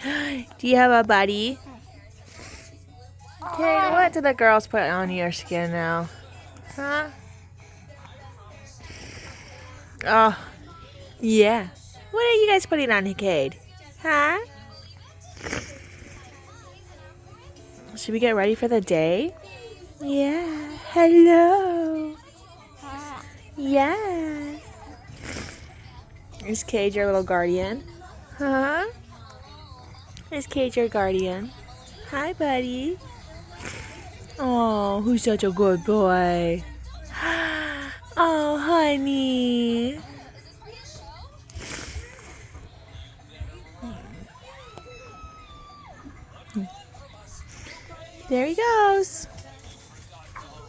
Do you have a buddy? Cade, what do the girls put on your skin now? Huh? Oh, yeah. What are you guys putting on Cade? Huh? Should we get ready for the day? Yeah. Hello. Yes. Is Cade your little guardian? Huh? Is Cade your guardian? Hi, buddy. Oh, who's such a good boy? Oh, honey. There he goes.